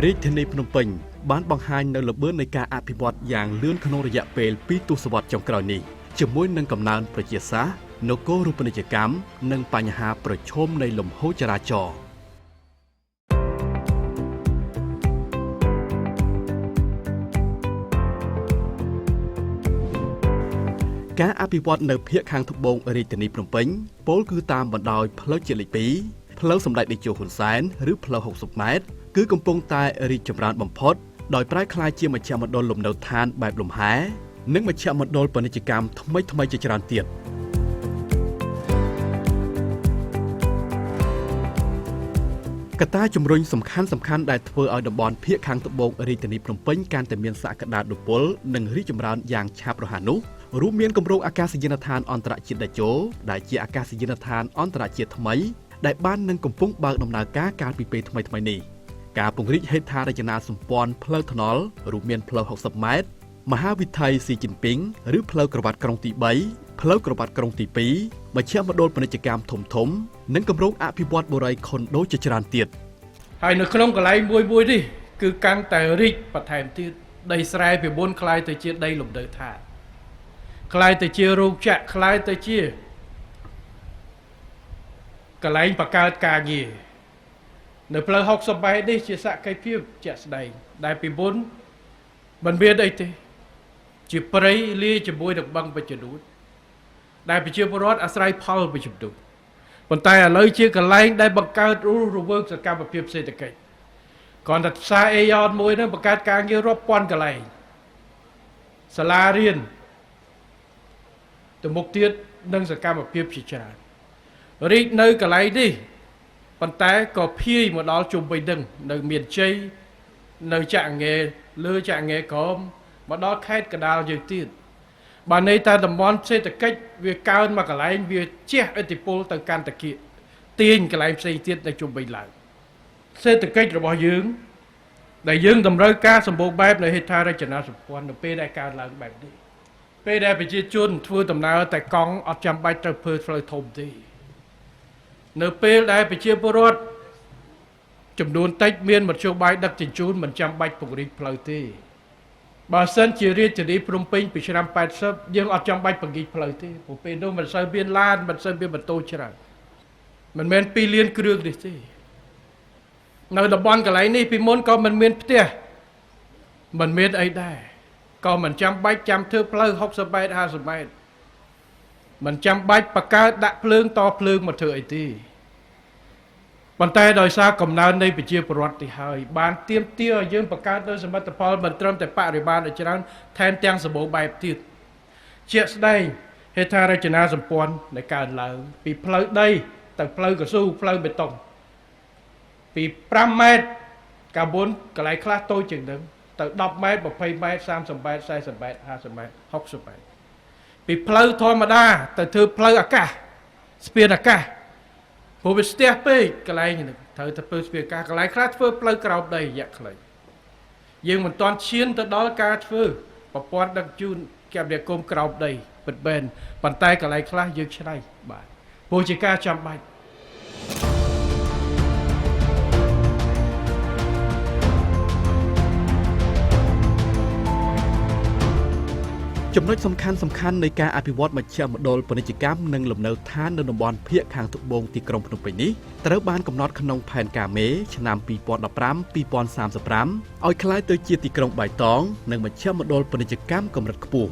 រាជធានីភ្នំពេញបានបង្ហាញនៅល្បឿននៃការអភិវឌ្ឍយ៉ាងលឿនក្នុងរយៈពេល2ទសវត្សរ៍ចុងក្រោយនេះជាមួយនឹងកំណើនប្រជាសាស្ត្រនគររូបនីយកម្មនិងបញ្ហាប្រឈមនៃលំហូរចរាចរណ៍ការអភិវឌ្ឍនៅភាគខាងត្បូងរាជធានីភ្នំពេញពោលគឺតាមបណ្ដោយផ្លូវជាតិលេខ2ផ្លូវសម្ដេចតេជោហ៊ុនសែនឬផ្លូវ60ម៉ែត្រគឺកំពុងតែរីកចម្រើនបំផុតដោយប្រែក្លាយជាមជ្ឈមណ្ឌលលំនៅឋានបែបលំហែនិងមជ្ឈមណ្ឌលពាណិជ្ជកម្មថ្មីៗជាច្រើនទៀតកត្តាជំរុញសំខាន់ដែលធ្វើឲ្យតំបន់ភាគខាងត្បូងរាជធានីភ្នំពេញកាន់តែមានសក្តានុពលនិងរីកចម្រើនយ៉ាងឆាប់រហ័សនោះរួមមានគម្រោងអាកាសយានដ្ឋានអន្តរជាតិតេជោដែលជាអាកាសយានដ្ឋានអន្តរជាតិថ្មីដែលបាននឹងកំពុងបើកដំណើរការកាលពីពេលថ្មីៗនេះការពង្រីកហេដ្ឋារចនាសម្ព័ន្ធផ្លូវថ្នល់រួមមានផ្លូវ60ម៉ែត្រមហាវិថីស៊ីជីនពីងឬផ្លូវក្រវ៉ាត់ក្រុងទី3ផ្លូវក្រវ៉ាត់ក្រុងទី2មជ្ឈមណ្ឌលពាណិជ្ជកម្មធំនិងគម្រោងអភិវឌ្ឍបុរីខុនដូជាច្រើនទៀតហើយនៅក្នុងកន្លែងមួយនេះគឺកាន់តែរីកបន្ថែមទៀតដីស្រែពីមុនคล้ายទៅជាដីលំនៅឋានคล้ายទៅជារោងចក្រคล้ายទៅជាកន្លែងបង្កើតការងារនៅផ្លូវ60ម៉ែត្រនេះជាសក្ខីភាពជាក់ស្ដែងដែលពីមុនមិនមានអីទេជាព្រៃលាយជាមួយនឹងបឹងបច្ចុប្បន្នដែលប្រជាពលរដ្ឋអាស្រ័យផលបច្ចុប្បន្នប៉ុន្តែឥឡូវជាកន្លែងដែលបង្កើតរស់រវើកសកម្មភាពសេដ្ឋកិច្ចគ្រាន់តែផ្សារអេយ៉នមួយនឹងបង្កើតការងាររាប់ពាន់កន្លែងសាលារៀនទៅមុខទៀតនិងសកម្មភាពជាច្រើនរីកនៅកន្លែងនេះប៉ុន្តែក៏ភាយមកដល់ជុំវិញនឹងនៅមានជ័យនៅចាក់ងែលើចាក់ងែក្រមមកដល់ខេត្តកណ្ដាលយើងទៀតបានន័យថាតំបន់សេដ្ឋកិច្ចវាកើនមកកន្លែងវាជះឥទ្ធិពលទៅកាន់តាគៀកទាញកន្លែងផ្សេងទៀតនៅជុំវិញឡើងសេដ្ឋកិច្ចរបស់យើងដែលយើងតម្រូវការសម្បូរបែបនៅហេដ្ឋារចនាសម្ព័ន្ធនៅពេលដែលកើនឡើងបែបនេះពេលដែលប្រជាជនធ្វើដំណើរតែកង់អត់ចាំបាច់ត្រូវធ្វើផ្លូវធំទេនៅពេលដែលប្រជាពលរដ្ឋចំនួនតិចមានមធ្យោបាយដឹកជញ្ជូនមិនចាំបាច់ពង្រីកផ្លូវទេបើសិនជារាជធានីភ្នំពេញពីឆ្នាំ80យើងអត់ចាំបាច់ពង្រីកផ្លូវទេព្រោះពេលនោះមិនសូវមានឡានមិនសូវមានម៉ូតូច្រើនមិនមែន2លានគ្រឿងនេះទេនៅតំបន់កន្លែងនេះពីមុនក៏មិនមានផ្ទះមិនមានអីដែរក៏មិនចាំបាច់ចាំធ្វើផ្លូវ60ម៉ែត្រ50ម៉ែត្រមិនចាំបាច់បង្កើតដាក់ភ្លើងតភ្លើងមកធ្វើអីទេប៉ុន្តែដោយសារកំណើននៃប្រជាពលរដ្ឋនេះហើយបានទាមទារឲ្យយើងបង្កើតនៅសមិទ្ធផលមិនត្រឹមតែបរិមាណឲ្យច្រើនថែមទាំងសម្បូរបែបទៀតជាក់ស្ដែងហេដ្ឋារចនាសម្ព័ន្ធនៃកើនឡើងពីផ្លូវដីទៅផ្លូវកស៊ូផ្លូវបេតុងពី5ម៉ែត្រកាបូនកន្លែងខ្លះតូចជាងនឹងទៅ10ម៉ែត្រ20ម៉ែត្រ30ម៉ែត្រ40ម៉ែត្រ50ម៉ែត្រ60ម៉ែត្រពីផ្លូវធម្មតាទៅធ្វើផ្លូវអាកាសស្ពានអាកាសព្រោះវាស្ទះពេកកន្លែងនេះត្រូវទៅធ្វើស្ពានអាកាសកន្លែងខ្លះធ្វើផ្លូវក្រោមដីរយៈខ្លីយើងមិនទាន់ឈានទៅដល់ការធ្វើប្រព័ន្ធដឹកជញ្ជូនគមនាគមន៍ក្រោមដីពិតមែនប៉ុន្តែកន្លែងខ្លះយើងឆ្នៃបាទព្រោះជាការចាំបាច់ចំណុចសំខាន់នៃការអភិវឌ្ឍមជ្ឈមណ្ឌលពាណិជ្ជកម្មនិងលំនៅឋាននៅតំបន់ភាគខាងត្បូងទីក្រុងភ្នំពេញនេះត្រូវបានកំណត់ក្នុងផែនការមេឆ្នាំ2015-2035ឲ្យក្លាយទៅជាទីក្រុងបៃតងនិងមជ្ឈមណ្ឌលពាណិជ្ជកម្មកម្រិតខ្ពស់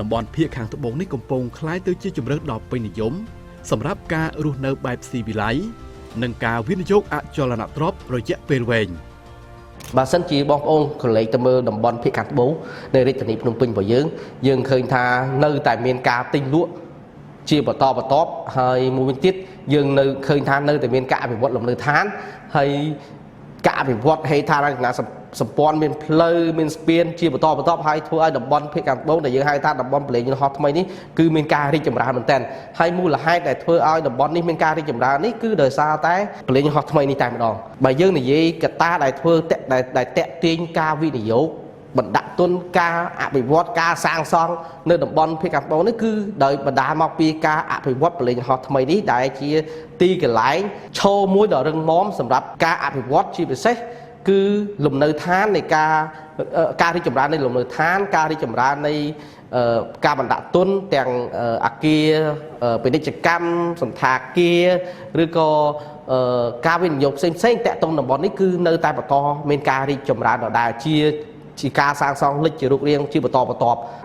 តំបន់ភាគខាងត្បូងនេះកំពុងក្លាយទៅជាជម្រើសដ៏ពេញនិយមសម្រាប់ការរស់នៅបែបស៊ីវិល័យនិងការវិនិយោគអចលនទ្រព្យរយៈពេលវែងបើសិនជាបងប្អូនក្រឡេកទៅមើលតំបន់ភាគខាងត្បូងនៃរាជធានីភ្នំពេញរបស់យើងឃើញថានៅតែមានការទិញលក់ជាបន្តបន្ទាប់ហើយមួយវិញទៀតយើងនៅឃើញថានៅតែមានការអភិវឌ្ឍលំនៅឋានហើយការអភិវឌ្ឍហេដ្ឋារចនាសម្ព័ន្ធមានផ្លូវមានស្ពានជាបន្តបន្ទាប់ហើយធ្វើឲ្យតំបន់ភាគខាងត្បូងដែលយើងហៅថាតំបន់ប្រឡេងយន្តហោះថ្មីនេះគឺមានការរីកចម្រើនមែនទែនហើយមូលហេតុដែលធ្វើឲ្យតំបន់នេះមានការរីកចម្រើននេះគឺដោយសារតែប្រឡេងយន្តហោះថ្មីនេះតែម្ដងបើយើងនិយាយកត្តាដែលធ្វើដែលតាក់ទាញការវិនិយោគបណ្ដាក់ទុនការអភិវឌ្ឍការសាងសង់នៅតំបន់ភាគខាងត្បូងនេះគឺដោយបណ្ដាលមកពីការអភិវឌ្ឍប្រឡេងយន្តហោះថ្មីនេះដែលជាទីកន្លែងឈរមួយដ៏រឹងមាំសម្រាប់ការអភិវឌ្ឍជាពិសេស គឺលំនៅឋាននៃការរីកចម្រើននៃលំនៅឋានការរីកចម្រើននៃការបណ្ដាក់ទុនទាំងអគារពាណិជ្ជកម្មសន្តាគារឬក៏ការវិនិយោគផ្សេងតាក់ទងតំបន់នេះគឺនៅតែបន្តមានការរីកចម្រើនដដែលជាការសាងសង់លិចជារូបរាងជាបន្ត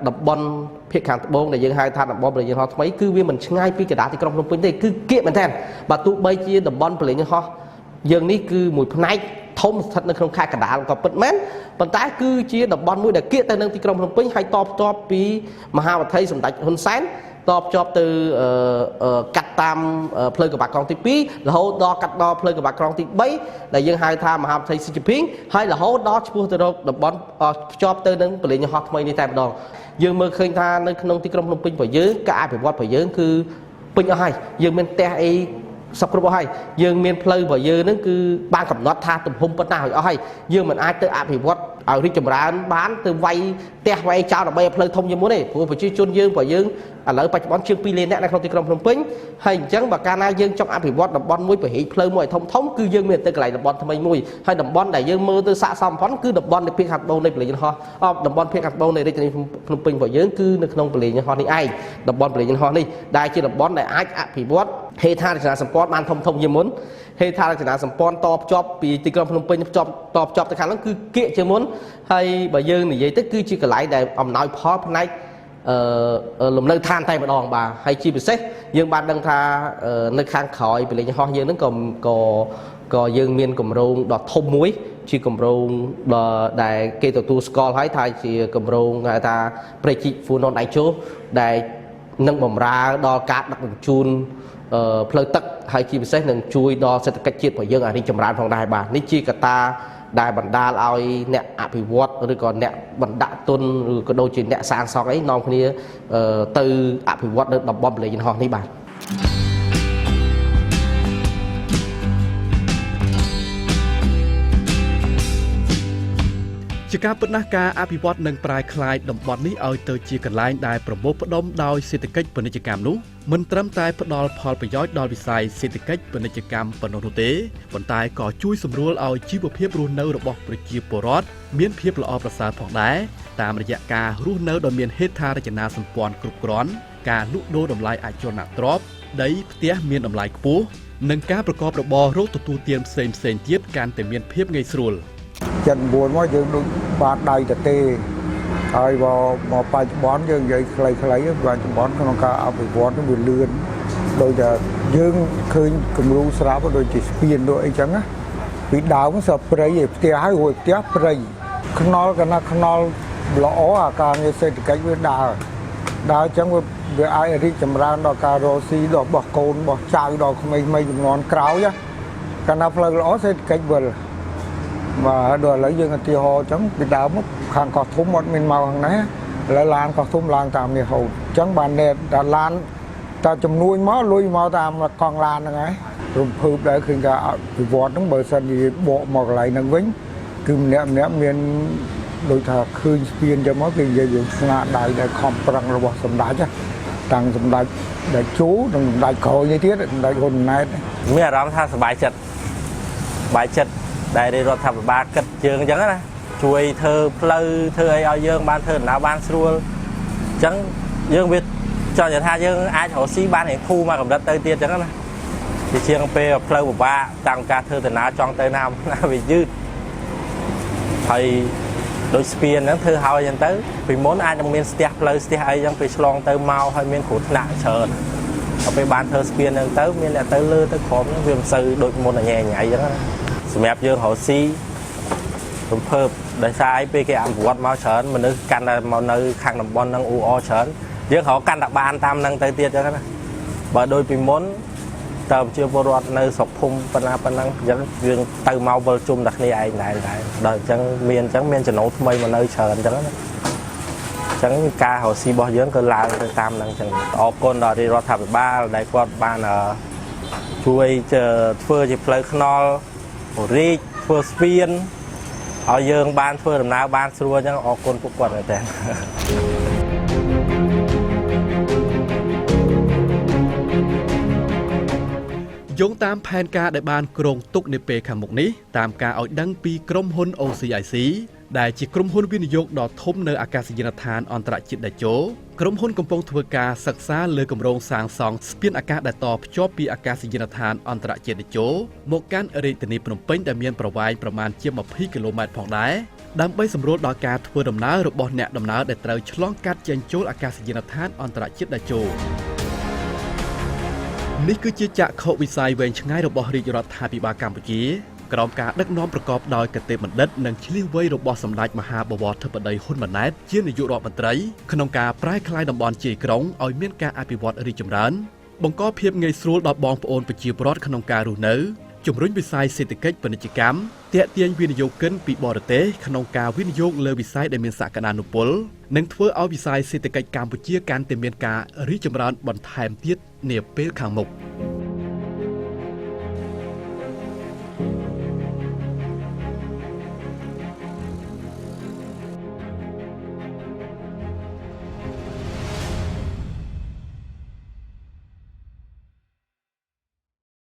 តំបន់ភាគខាងត្បូងដែលយើងហៅថាតំបន់ប្រលានយន្តហោះថ្មីគឺវាមិនឆ្ងាយពីកណ្ដាលទីក្រុងភ្នំពេញទេគឺគៀកមែនទែនបើទោះបីជាតំបន់ប្រលានយន្តហោះយើងនេះគឺមួយផ្នែកធំស្ថិតនៅក្នុងខេត្តកណ្ដាលក៏ពិតមែនប៉ុន្តែគឺជាតំបន់មួយដែលគៀកទៅនឹងទីក្រុងភ្នំពេញហើយតបពីមហាវិថីសម្ដេចហ៊ុនសែនតបជាប់ទៅកាត់តាមផ្លូវកបាក់ក្រុងទី2រហូតដល់កាត់ដល់ផ្លូវកបាក់ក្រុងទី3ដែលយើងហៅថាមហាវិថីស៊ីជីភីងហើយរហូតដល់ឆ្ពោះទៅរកតំបន់ភ្ជាប់ទៅនឹងពលានយន្តហោះថ្មីនេះតែម្ដងយើងមើលឃើញថានៅក្នុងទីក្រុងភ្នំពេញរបស់យើងការអភិវឌ្ឍរបស់យើងគឺពេញអស់ហើយយើងមានផ្ទះអីសពគ្រប់អស់ហើយយើងមានផ្លូវរបស់យើងហ្នឹងគឺបានកំណត់ថាទំហំប៉ុណ្ណាឲ្យអស់ហើយយើងមិនអាចទៅអភិវឌ្ឍឲ្យរីកចម្រើនបានទៅវាយផ្ទះវាយចោលដើម្បីឲ្យផ្លូវធំជាងមុនទេព្រោះប្រជាជនយើងរបស់យើងឥឡូវបច្ចុប្បន្នជាង2លានអ្នកនៅក្នុងទីក្រុងភ្នំពេញហើយអញ្ចឹងបើកាលណាយើងចង់អភិវឌ្ឍតំបន់មួយពហិផ្លូវមួយឲ្យធំគឺយើងមានទៅកន្លែងតំបន់ថ្មីមួយហើយតំបន់ដែលយើងមើលទៅស័ក្តិសមបំផុតគឺតំបន់នៃភាគខាងត្បូងនៃពលានយន្តហោះតំបន់ភាគខាងត្បូងនៃរាជធានីភ្នំពេញរបស់យើងគឺនៅក្នុងពលានយន្តហោះនេះឯងតំបន់ពលានយន្តហោះនេះដែលជាតំបន់ដែលអាចអភិវឌ្ឍហេដ្ឋារចនាសម្ព័ន្ធបានធំជាងមុនហេដ្ឋារចនាសម្ព័ន្ធតភ្ជាប់ពីទីក្រុងភ្នំពេញភ្ជាប់ទៅខាងហ្នឹងគឺគៀកជាងមុនហើយបើយើងនិយាយទៅគឺជាកន្លែងដែលអំណោយផលផ្នែកលំនៅឋានតែម្ដងបាទហើយជាពិសេសយើងបានដឹងថានៅខាងក្រោយពលានយន្តហោះយើងហ្នឹងក៏យើងមានគម្រោងដ៏ធំមួយជាគម្រោងដែលគេទទួលស្គាល់ហើយថាជាគម្រោងហៅថាព្រៃជីកហ្វូណនដៃជោដែលនឹងបម្រើដល់ការដឹកជញ្ជូនផ្លូវទឹកហើយជាពិសេសនឹងជួយដល់សេដ្ឋកិច្ចជាតិរបស់យើងឲ្យរីកចម្រើនផងដែរបាទនេះជាកត្តាដែលបណ្ដាលឲ្យអ្នកអភិវឌ្ឍឬក៏អ្នកបណ្ដាក់ទុនឬក៏ដូចជាអ្នកសាងសង់អីនាំគ្នាទៅអភិវឌ្ឍនៅតំបន់ពលានយន្តហោះនេះបាទជាការពិតណាស់ការអភិវឌ្ឍនិងប្រែក្លាយតំបន់នេះឲ្យទៅជាកន្លែងដែលប្រមូលផ្ដុំដោយសេដ្ឋកិច្ចពាណិជ្ជកម្មនោះមិនត្រឹមតែផ្ដល់ផលប្រយោជន៍ដល់វិស័យសេដ្ឋកិច្ចពាណិជ្ជកម្មប៉ុណ្ណោះនោះទេប៉ុន្តែក៏ជួយសម្រួលឲ្យជីវភាពរស់នៅរបស់ប្រជាពលរដ្ឋមានភាពល្អប្រសើរផងដែរតាមរយៈការរស់នៅដោយមានហេដ្ឋារចនាសម្ព័ន្ធគ្រប់គ្រាន់ការលក់ដូរតម្លៃអចលនទ្រព្យដីផ្ទះមានតម្លៃខ្ពស់និងការប្រកបរបររកទទួលទានផ្សេងទៀតកាន់តែមានភាពងាយស្រួល79មកយើងដូចបានដៃទៅទេហើយមកបច្ចុប្បន្នយើងនិយាយខ្លីៗបច្ចុប្បន្នក្នុងការអភិវឌ្ឍវាលឿនដោយតែយើងឃើញគំរូស្រាប់ដូចជាស្ពានដូចអីចឹងណាពីដើមសពព្រៃឯផ្ទះហើយរួចផ្ទះព្រៃខ្នល់កណាខ្នល់ល្អអាការងារសេដ្ឋកិច្ចវាដើរអញ្ចឹងវាអាចរីកចម្រើនដល់ការរកស៊ីរបស់កូនរបស់ចៅដល់ក្មេងៗជំនាន់ក្រោយកាលណាផ្លូវល្អសេដ្ឋកិច្ចវិលបាទដល់ឥឡូវយើងឧទាហរណ៍អញ្ចឹងពីដើមមកខាងកោះធំអត់មានមកខាងណាឥឡូវឡានកោះធំឡើងតាមនេះហូតអញ្ចឹងបានតែឡានតែចំនួនមកលុយមកតាមកង់ឡានហ្នឹងហើយរំភើបដែរឃើញការអភិវឌ្ឍហ្នឹងបើសិនជាបកមកកន្លែងហ្នឹងវិញគឺម្នាក់មានដូចថាឃើញស្ពានចឹងមកគេនិយាយយើងស្នាដៃដែលខំប្រឹងរបស់សម្ដេចតាំងសម្ដេចដែលជូនិងសម្ដេចក្រោយនេះទៀតសម្ដេចហ៊ុនម៉ាណែតមានអារម្មណ៍ថាសប្បាយចិត្តដែលរដ្ឋាភិបាលគិតយើងអញ្ចឹងណាជួយធ្វើផ្លូវធ្វើអីឲ្យយើងបានធ្វើដំណើរបានស្រួលអញ្ចឹងយើងវាចង់និយាយថាយើងអាចរកស៊ីបានឯធូរមកកម្រិតទៅទៀតអញ្ចឹងណាជាជាងពេលផ្លូវពិបាកតាំងការធ្វើដំណើរចង់ទៅណាវាយឺតហើយដូចស្ពានហ្នឹងធ្វើឲ្យអញ្ចឹងទៅពីមុនអាចនឹងមានស្ទះផ្លូវស្ទះអីអញ្ចឹងពេលឆ្លងទៅមកហើយមានគ្រោះថ្នាក់ច្រើនដល់ពេលបានធ្វើស្ពានហ្នឹងទៅមានអ្នកទៅលើទៅក្រោមហ្នឹងវាមិនសូវដូចមុនញ៉ៃអញ្ចឹងណាសម្រាប់យើងរកស៊ីរំភើបដោយសារឯពេលគេអភិវឌ្ឍមកច្រើនមនុស្សកាន់តែមកនៅខាងតំបន់ហ្នឹងអ៊ូអច្រើនយើងរកកាន់តែបានតាមហ្នឹងទៅទៀតអញ្ចឹងណាបើដូចពីមុនតើប្រជាពលរដ្ឋនៅស្រុកភូមិប៉ុណ្ណាអញ្ចឹងយើងទៅមកវិលជុំតែគ្នាឯងដែរដល់អញ្ចឹងមានចំណូលថ្មីមកនៅច្រើនអញ្ចឹងណាអញ្ចឹងការរកស៊ីរបស់យើងក៏ឡើងទៅតាមហ្នឹងអញ្ចឹងអរគុណដល់រដ្ឋាភិបាលដែលគាត់បានជួយធ្វើជាផ្លូវថ្នល់រីកធ្វើស្ពានឲ្យយើងបានធ្វើដំណើរបានស្រួលអញ្ចឹងអរគុណពួកគាត់មែនតើ យោងតាមផែនការដែលបានគ្រោងទុកនាពេលខាងមុខនេះតាមការឲ្យដឹងពីក្រុមហ៊ុន OCIC ដែលជាក្រុមហ៊ុនវិនិយោគដ៏ធំនៅអាកាសយានដ្ឋានអន្តរជាតិតេជោក្រុមហ៊ុនកំពុងធ្វើការសិក្សាលើគម្រោងសាងសង់ស្ពានអាកាសដែលតភ្ជាប់ពីអាកាសយានដ្ឋានអន្តរជាតិតេជោមកកាន់រាជធានីភ្នំពេញដែលមានប្រវែងប្រមាណជា20គីឡូម៉ែត្រផងដែរដើម្បីសម្រួលដល់ការធ្វើដំណើររបស់អ្នកដំណើរដែលត្រូវឆ្លងកាត់ចេញចូលអាកាសយានដ្ឋានអន្តរជាតិតេជោនេះគឺជាចក្ខុវិស័យវែងឆ្ងាយរបស់រាជរដ្ឋាភិបាលកម្ពុជាក្រោមការដឹកនាំប្រកបដោយកតេបណ្ឌិតនិងឆ្លៀសវៃរបស់សម្ដេចមហាបវរធិបតីហ៊ុនម៉ាណែតជានាយករដ្ឋមន្ត្រីក្នុងការប្រែក្លាយតំបន់ជាយក្រុងឲ្យមានការអភិវឌ្ឍរីកចម្រើនបង្កភាពងាយស្រួលដល់បងប្អូនប្រជាពលរដ្ឋក្នុងការរស់នៅជំរុញវិស័យសេដ្ឋកិច្ចពាណិជ្ជកម្មទាក់ទាញវិនិយោគិនពីបរទេសក្នុងការវិនិយោគលើវិស័យដែលមានសក្តានុពលនិងធ្វើឲ្យវិស័យសេដ្ឋកិច្ចកម្ពុជាកាន់តែមានការរីកចម្រើនបន្ថែមទៀតនាពេលខាងមុខ។